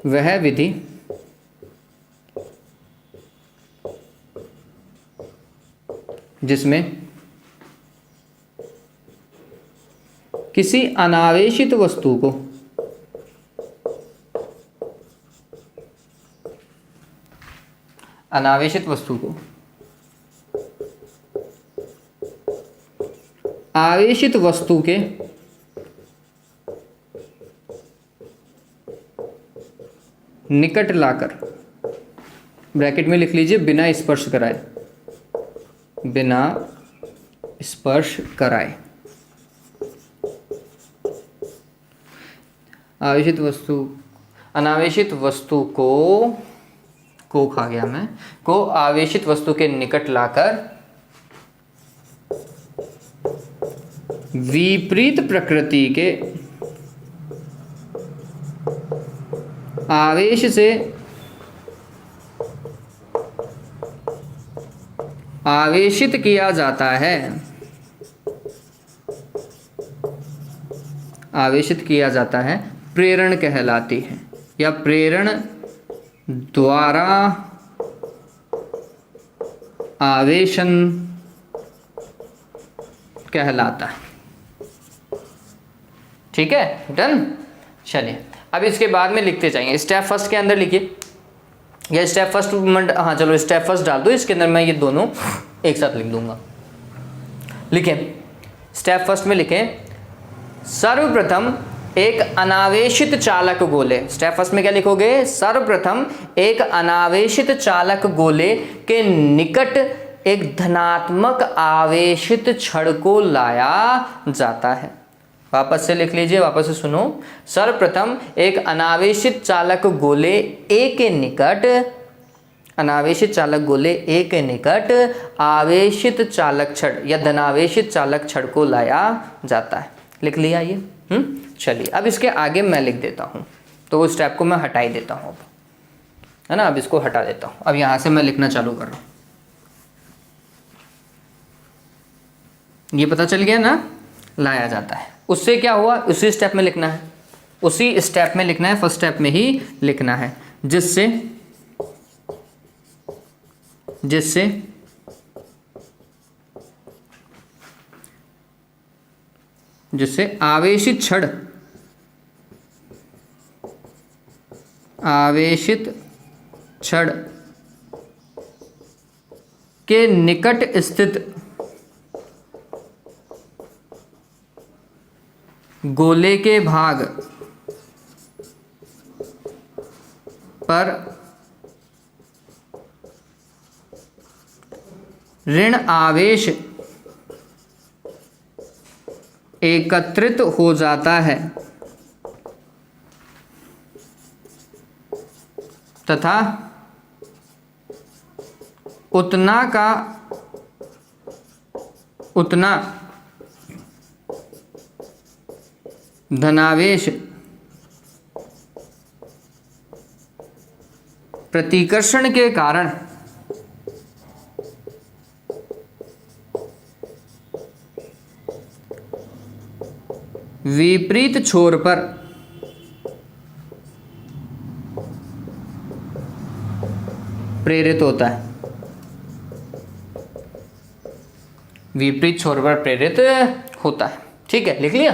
Speaker 1: वह विधि जिसमें किसी अनावेशित वस्तु को आवेशित वस्तु के निकट लाकर, ब्रैकेट में लिख लीजिए, बिना स्पर्श कराए, बिना स्पर्श कराए अनावेशित वस्तु को खा गया मैं, को आवेशित वस्तु के निकट लाकर विपरीत प्रकृति के आवेश से आवेशित किया जाता है, आवेशित किया जाता है, प्रेरण कहलाती है, या प्रेरण द्वारा आवेशन कहलाता है। ठीक है, डन। चलिए अब इसके बाद में लिखते जाएंगे। स्टेप फर्स्ट के अंदर लिखिए, या स्टेप फर्स्ट, हाँ चलो स्टेप फर्स्ट डाल दो, इसके अंदर मैं ये दोनों एक साथ लिख दूंगा। लिखें, स्टेप फर्स्ट में लिखें, सर्वप्रथम एक अनावेशित चालक गोले। स्टेप फर्स्ट में क्या लिखोगे? सर्वप्रथम एक अनावेशित चालक गोले के निकट एक धनात्मक आवेशित छड़ को लाया जाता है। वापस से लिख लीजिए, वापस से सुनो। सर्वप्रथम एक अनावेशित चालक गोले ए के निकट, अनावेशित चालक गोले ए के निकट आवेशित चालक छड़ या धनावेशित चालक छड़ को लाया जाता है। लिख लिया ये? चलिए अब इसके आगे मैं लिख देता हूँ, तो वो स्टेप को मैं हटा ही देता हूँ, है ना। अब इसको हटा देता हूँ, अब यहाँ से मैं लिखना चालू कर रहा हूँ। ये पता चल गया ना, लाया जाता है। उससे क्या हुआ, उसी स्टेप में लिखना है, उसी स्टेप में लिखना है, फर्स्ट स्टेप में ही लिखना है। जिससे जिससे जिससे आवेशित छड़ के निकट स्थित गोले के भाग पर ऋण आवेश एकत्रित हो जाता है तथा उतना धनावेश प्रतिकर्षण के कारण विपरीत छोर पर प्रेरित होता है, विपरीत छोर पर प्रेरित होता है। ठीक है, लिख लिया।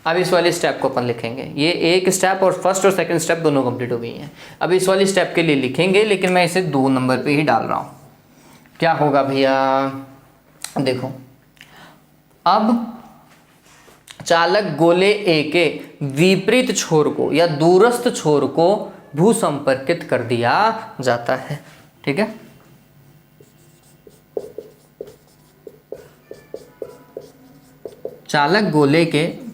Speaker 1: अब इस वाले स्टेप को अपन लिखेंगे। ये एक स्टेप और फर्स्ट और सेकंड स्टेप दोनों कंप्लीट हो गई हैं। अब इस वाले स्टेप के लिए लिखेंगे, लेकिन मैं इसे 2 नंबर पे ही डाल रहा हूँ। क्या होगा भैया, देखो, अब चालक गोले ए के विपरीत छोर को या दूरस्थ छोर को भूसंपर्कित कर दिया जाता है। ठीक है, चालक गोले के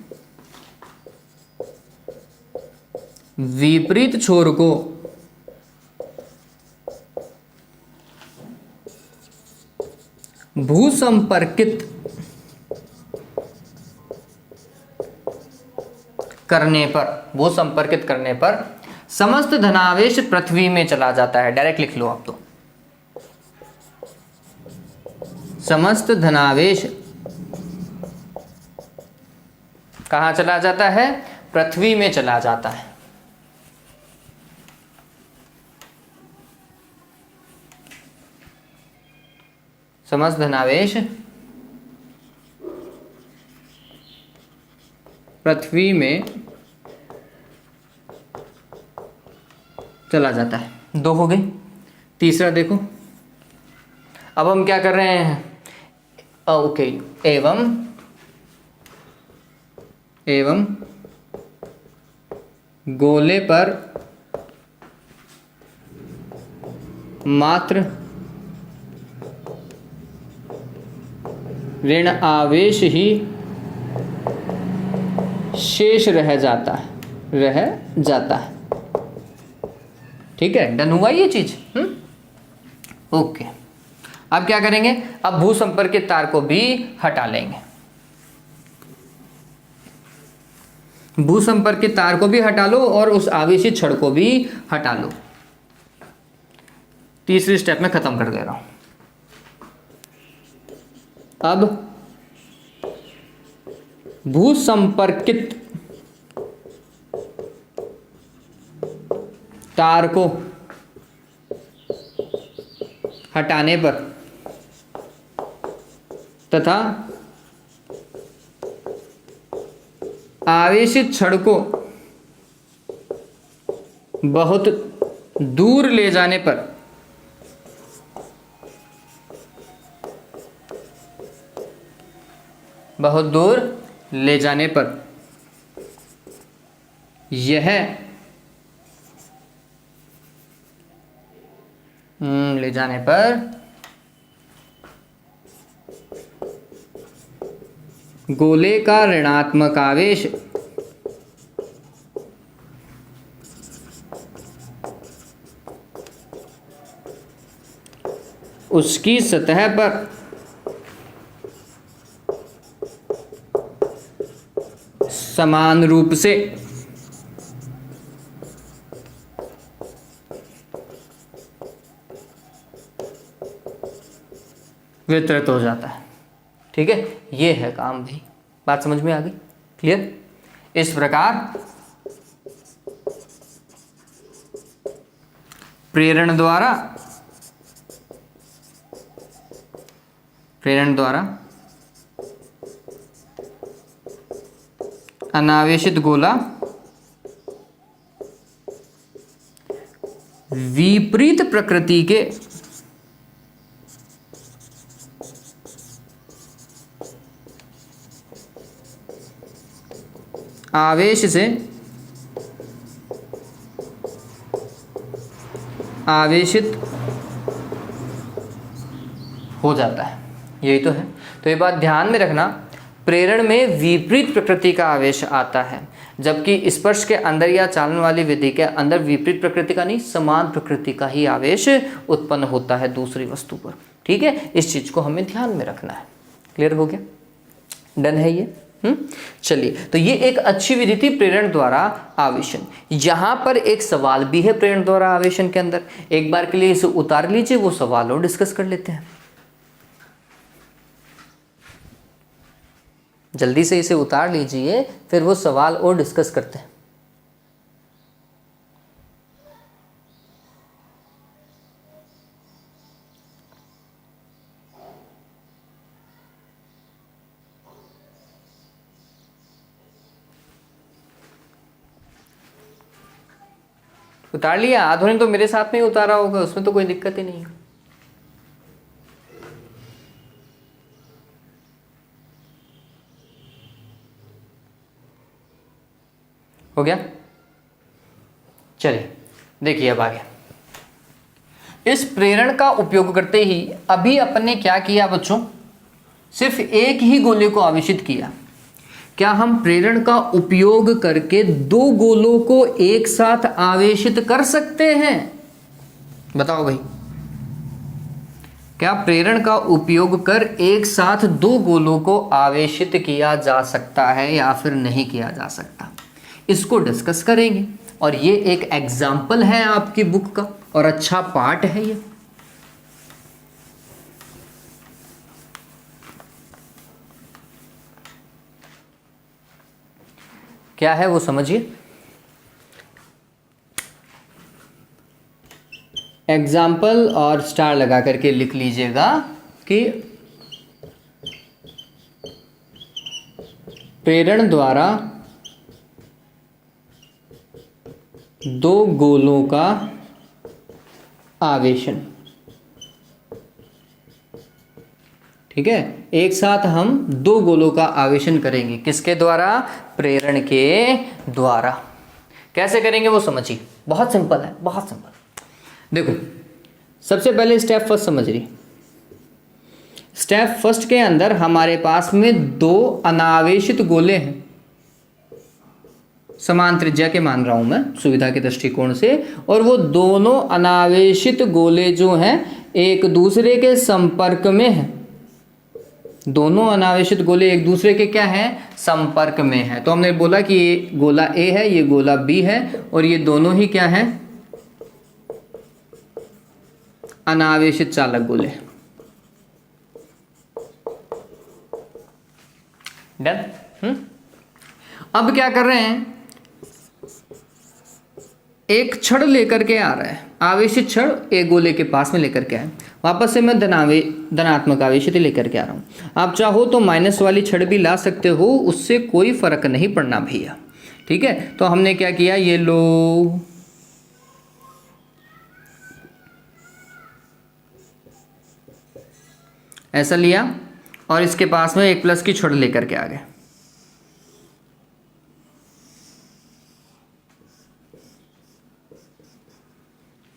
Speaker 1: विपरीत छोर को भूसंपर्कित करने पर, भू संपर्कित करने पर समस्त धनावेश पृथ्वी में चला जाता है। डायरेक्ट लिख लो आप तो, समस्त धनावेश कहाँ चला जाता है? पृथ्वी में चला जाता है। समस्त धनावेश पृथ्वी में चला जाता है। दो हो गई। तीसरा देखो, अब हम क्या कर रहे हैं? ओके, एवं गोले पर मात्र ऋण आवेश ही शेष रह जाता है। ठीक है, डन हुआ ये चीज। ओके, अब क्या करेंगे? अब भू संपर्कित तार को भी हटा लेंगे। भू संपर्कित तार को भी हटा लो और उस आवेशित छड़ को भी हटा लो। तीसरी स्टेप में खत्म कर दे रहा हूं। अब भू संपर्कित तार को हटाने पर तथा आवेशित छड़ को बहुत दूर ले जाने पर यह गोले का ऋणात्मक आवेश उसकी सतह पर समान रूप से वितरित हो जाता है। ठीक है, ये है काम भी। बात समझ में आ गई? क्लियर? इस प्रकार प्रेरण द्वारा अनावेशित गोला विपरीत प्रकृति के आवेश से आवेशित हो जाता है। यही तो है। तो ये बात ध्यान में रखना, प्रेरण में विपरीत प्रकृति का आवेश आता है, जबकि स्पर्श के अंदर या चालन वाली विधि के अंदर विपरीत प्रकृति का नहीं, समान प्रकृति का ही आवेश उत्पन्न होता है दूसरी वस्तु पर। ठीक है, इस चीज को हमें ध्यान में रखना है। क्लियर हो गया? डन है ये? चलिए, तो ये एक अच्छी विधि थी, प्रेरण द्वारा आवेशन। यहां पर एक सवाल भी है प्रेरण द्वारा आवेशन के अंदर। एक बार के लिए इसे उतार लीजिए, वो सवाल और डिस्कस कर लेते हैं। जल्दी से इसे उतार लीजिए, फिर वो सवाल और डिस्कस करते हैं। उतार लिया? आधुनिक तो मेरे साथ में ही उतारा होगा, उसमें तो कोई दिक्कत ही नहीं है। हो गया? चलिए देखिए अब आगे। इस प्रेरण का उपयोग करते ही अभी अपन ने क्या किया बच्चों? सिर्फ एक ही गोले को आवेशित किया। क्या हम प्रेरण का उपयोग करके दो गोलों को एक साथ आवेशित कर सकते हैं? बताओ भाई, क्या प्रेरण का उपयोग कर एक साथ दो गोलों को आवेशित किया जा सकता है या फिर नहीं किया जा सकता? इसको डिस्कस करेंगे। और ये एक एग्जाम्पल है आपकी बुक का और अच्छा पार्ट है ये। क्या है वो समझिए। एग्जाम्पल और स्टार लगा करके लिख लीजिएगा कि प्रेरण द्वारा दो गोलों का आवेशन। ठीक है, एक साथ हम दो गोलों का आवेशन करेंगे। किसके द्वारा? प्रेरण के द्वारा। कैसे करेंगे वो समझिए, बहुत सिंपल है, बहुत सिंपल। देखो, सबसे पहले स्टेप फर्स्ट समझ रही। स्टेप फर्स्ट के अंदर हमारे पास में दो अनावेशित गोले हैं, समान त्रिज्या के मान रहा हूं मैं सुविधा के दृष्टिकोण से, और वो दोनों अनावेशित गोले जो हैं एक दूसरे के संपर्क में हैं। दोनों अनावेशित गोले एक दूसरे के क्या हैं? संपर्क में है। तो हमने बोला कि ये गोला ए है, ये गोला बी है, और ये दोनों ही क्या है? अनावेशित चालक गोले। डन। अब क्या कर रहे हैं? एक छड़ लेकर के आ रहा है, आवेशित छड़ एक गोले के पास में लेकर के आए। वापस से मैं धनात्मक आवेशित लेकर के आ रहा हूं। आप चाहो तो माइनस वाली छड़ भी ला सकते हो, उससे कोई फर्क नहीं पड़ना भैया। ठीक है, तो हमने क्या किया, ये लो ऐसा लिया और इसके पास में एक प्लस की छड़ लेकर के आ गए।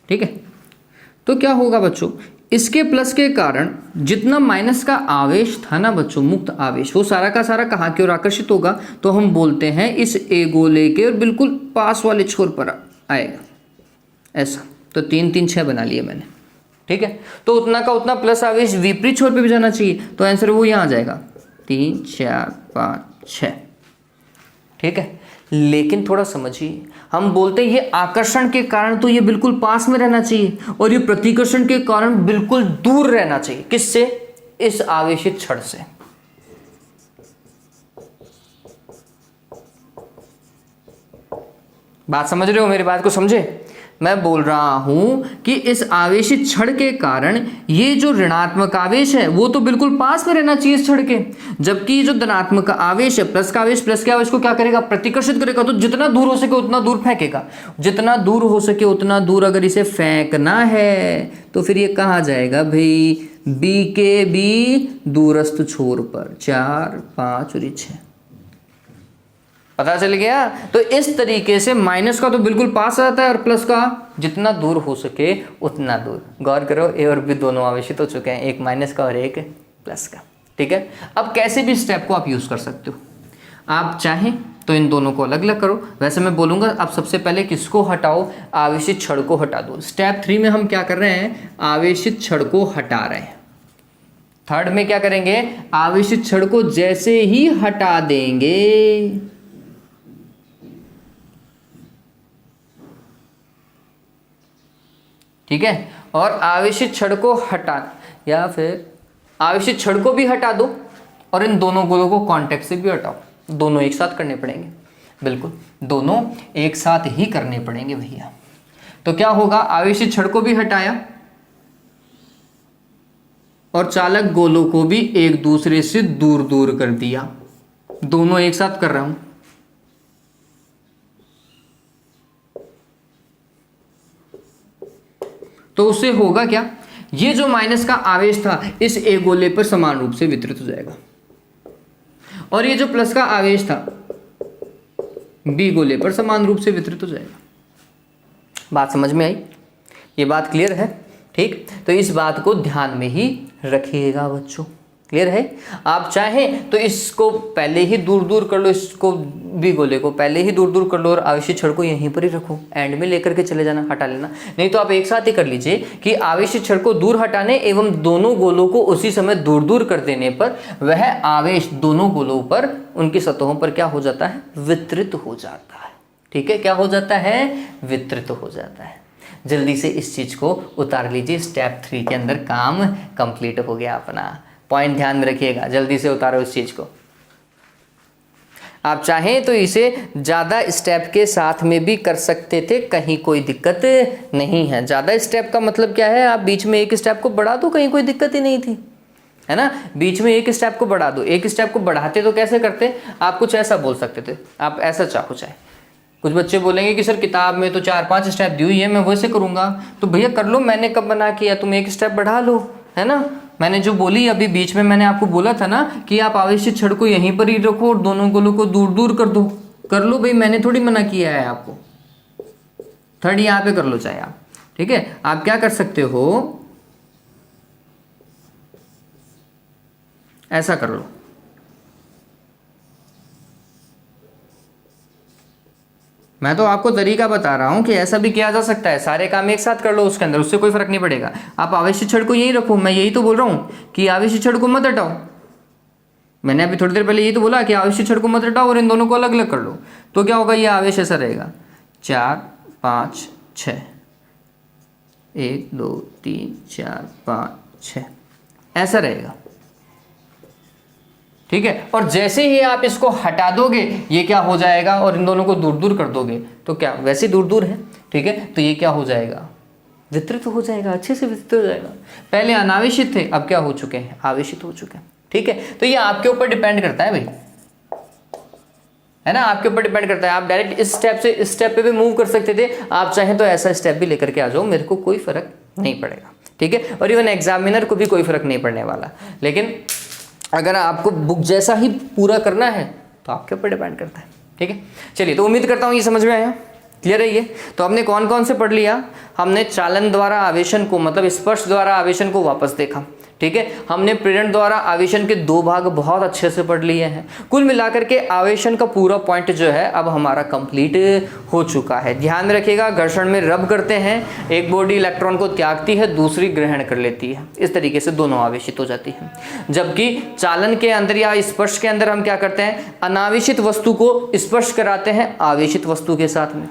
Speaker 1: ठीक है, तो क्या होगा बच्चों, इसके प्लस के कारण जितना माइनस का आवेश था ना बच्चों, मुक्त आवेश, वो सारा का सारा कहाँ की ओर आकर्षित होगा? तो हम बोलते हैं इस ए गोले के बिल्कुल पास वाले छोर पर आएगा, ऐसा। तो 3 3 6 बना लिए मैंने। ठीक है, तो उतना का उतना प्लस आवेश विपरीत छोर पे भी जाना चाहिए, तो आंसर वो यहाँ आ जाएगा 3 4 5 6। ठीक है, लेकिन थोड़ा समझिए, हम बोलते हैं ये आकर्षण के कारण तो ये बिल्कुल पास में रहना चाहिए, और ये प्रतिकर्षण के कारण बिल्कुल दूर रहना चाहिए। किससे? इस आवेशित छड़ से। बात समझ रहे हो? मेरी बात को समझे। मैं बोल रहा हूं कि इस आवेशित छड़ के कारण ये जो ऋणात्मक आवेश है वो तो बिल्कुल पास में रहना चाहिए इस छड़ के, जबकि जो धनात्मक आवेश है, प्लस का आवेश को क्या करेगा? प्रतिकर्षित करेगा। तो जितना दूर हो सके उतना दूर फेंकेगा, जितना दूर हो सके उतना दूर अगर इसे फेंकना है तो फिर ये कहाँ जाएगा भाई? बी के बी दूरस्थ छोर पर, 4 5 और 6। पता चल गया? तो इस तरीके से माइनस का तो बिल्कुल पास आता है और प्लस का जितना दूर हो सके उतना दूर। गौर करो, ए और बी दोनों आवेशित हो चुके हैं, एक माइनस का और एक प्लस का। ठीक है, अब कैसे भी स्टेप को आप यूज कर सकते हो। आप चाहें तो इन दोनों को अलग अलग करो। वैसे मैं बोलूंगा आप सबसे पहले किसको हटाओ? आवेशित छड़ को हटा दो। स्टेप 3 में हम क्या कर रहे हैं? आवेशित छड़ को हटा रहे हैं। थर्ड में क्या करेंगे? आवेशित छड़ को जैसे ही हटा देंगे, ठीक है, और आवेशित छड़ को हटा, या फिर आवेशित छड़ को भी हटा दो और इन दोनों गोलों को कांटेक्ट से भी हटाओ। दोनों एक साथ करने पड़ेंगे, बिल्कुल दोनों एक साथ ही करने पड़ेंगे भैया। तो क्या होगा? आवेशित छड़ को भी हटाया और चालक गोलों को भी एक दूसरे से दूर दूर कर दिया। दोनों एक साथ कर रहा हूं। तो उससे होगा क्या? ये जो माइनस का आवेश था इस ए गोले पर समान रूप से वितरित हो जाएगा, और ये जो प्लस का आवेश था बी गोले पर समान रूप से वितरित हो जाएगा। बात समझ में आई? ये बात क्लियर है? ठीक, तो इस बात को ध्यान में ही रखिएगा बच्चों। क्लियर है? आप चाहें तो इसको पहले ही दूर दूर कर लो, इसको बी गोले को पहले ही दूर दूर कर लो और आवेशित छड़ को यहीं पर ही रखो, एंड में लेकर के चले जाना, हटा लेना। नहीं तो आप एक साथ ही कर लीजिए कि आवेशित छड़ को दूर हटाने एवं दोनों गोलों को उसी समय दूर दूर कर देने पर वह आवेश दोनों गोलों पर, उनकी सतहों पर क्या हो जाता है? वितरित हो जाता है। ठीक है, क्या हो जाता है, वितरित हो जाता है। जल्दी से इस चीज़ को उतार लीजिए, स्टेप 3 के अंदर काम कंप्लीट हो गया अपना। पॉइंट ध्यान में रखिएगा, जल्दी से उतारो इस चीज़ को। आप चाहें तो इसे ज़्यादा स्टेप के साथ में भी कर सकते थे, कहीं कोई दिक्कत नहीं है। ज़्यादा स्टेप का मतलब क्या है, आप बीच में एक स्टेप को बढ़ा दो, कहीं कोई दिक्कत ही नहीं थी, है ना। बीच में एक स्टेप को बढ़ा दो, एक स्टेप को बढ़ाते तो कैसे करते, आप कुछ ऐसा बोल सकते थे, आप ऐसा चाहो चाहे। कुछ बच्चे बोलेंगे कि सर किताब में तो 4-5 स्टेप दी हुई है, मैं वैसे करूँगा। तो भैया कर लो, मैंने कब मना किया, तुम एक स्टेप बढ़ा लो, है ना। मैंने जो बोली अभी बीच में, मैंने आपको बोला था ना कि आप आवेशित छड़ को यहीं पर ही रखो और दोनों गोलों को दूर दूर कर दो, कर लो भाई, मैंने थोड़ी मना किया है आपको। थर्ड यहाँ पे कर लो चाहे आप, ठीक है। आप क्या कर सकते हो, ऐसा कर लो, मैं तो आपको तरीका बता रहा हूं कि ऐसा भी किया जा सकता है, सारे काम एक साथ कर लो उसके अंदर, उससे कोई फर्क नहीं पड़ेगा। आप आवेशित छड़ को यहीं रखो, मैं यही तो बोल रहा हूं कि आवेशित छड़ को मत हटाओ। मैंने अभी थोड़ी देर पहले यही तो बोला कि आवेशित छड़ को मत हटाओ और इन दोनों को अलग अलग कर लो। तो क्या होगा, ये आवेश ऐसा रहेगा 4 5 6, 1 2 3 4 5 6 ऐसा रहेगा, ठीक है। और जैसे ही आप इसको हटा दोगे ये क्या हो जाएगा, और इन दोनों को दूर दूर कर दोगे तो क्या वैसे दूर दूर है, ठीक है। तो ये क्या हो जाएगा, वितरित हो जाएगा, अच्छे से वितरित हो जाएगा। पहले अनावेशित थे, अब क्या हो चुके हैं, आवेशित हो चुके हैं, ठीक है। तो ये आपके ऊपर डिपेंड करता है भाई, है ना, आपके ऊपर डिपेंड करता है। आप डायरेक्ट इस स्टेप से इस स्टेप पे भी मूव कर सकते थे, आप चाहें तो ऐसा स्टेप भी लेकर के आ जाओ, मेरे को कोई फर्क नहीं पड़ेगा, ठीक है। और इवन एग्जामिनर को भी कोई फर्क नहीं पड़ने वाला। लेकिन अगर आपको बुक जैसा ही पूरा करना है तो आपके ऊपर डिपेंड करता है, ठीक है। चलिए, तो उम्मीद करता हूँ ये समझ में आया, क्लियर है ये। तो हमने कौन कौन से पढ़ लिया, हमने चालन द्वारा आवेशन को, मतलब स्पर्श द्वारा आवेशन को वापस देखा, ठीक है। हमने प्रेरण द्वारा आवेशन के 2 भाग बहुत अच्छे से पढ़ लिए हैं। कुल मिलाकर के आवेशन का पूरा पॉइंट जो है अब हमारा कंप्लीट हो चुका है। ध्यान में रखिएगा, घर्षण में रब करते हैं, एक बॉडी इलेक्ट्रॉन को त्यागती है, दूसरी ग्रहण कर लेती है, इस तरीके से दोनों आवेशित हो जाती है। जबकि चालन के अंदर या स्पर्श के अंदर हम क्या करते हैं, अनावेशित वस्तु को स्पर्श कराते हैं आवेशित वस्तु के साथ में।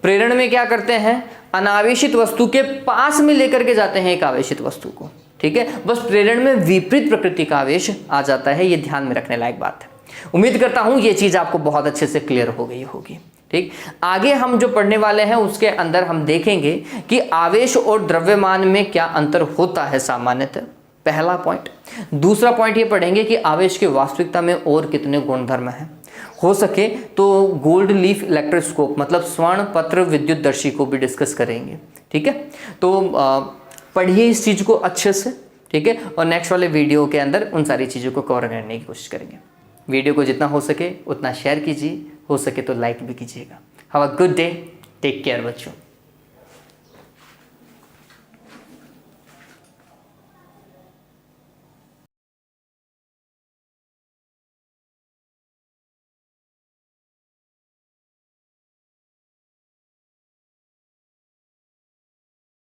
Speaker 1: प्रेरण में क्या करते हैं, अनावेशित वस्तु के पास में लेकर के जाते हैं एक आवेशित वस्तु को, ठीक है। बस प्रेरण में विपरीत प्रकृति का आवेश आ जाता है, ये ध्यान में रखने लायक बात है। उम्मीद करता हूं ये चीज आपको बहुत अच्छे से क्लियर हो गई होगी, ठीक। आगे हम जो पढ़ने वाले हैं उसके अंदर हम देखेंगे कि आवेश और द्रव्यमान में क्या अंतर होता है सामान्यतः, पहला पॉइंट। दूसरा पॉइंट ये पढ़ेंगे कि आवेश की वास्तविकता में और कितने गुणधर्म हैं। हो सके तो गोल्ड लीफ इलेक्ट्रोस्कोप मतलब स्वर्ण पत्र विद्युतदर्शी को भी डिस्कस करेंगे, ठीक है। तो पढ़िए इस चीज़ को अच्छे से, ठीक है। और नेक्स्ट वाले वीडियो के अंदर उन सारी चीज़ों को कवर करने की कोशिश करेंगे। वीडियो को जितना हो सके उतना शेयर कीजिए, हो सके तो लाइक भी कीजिएगा। Have a good day, take care बच्चों।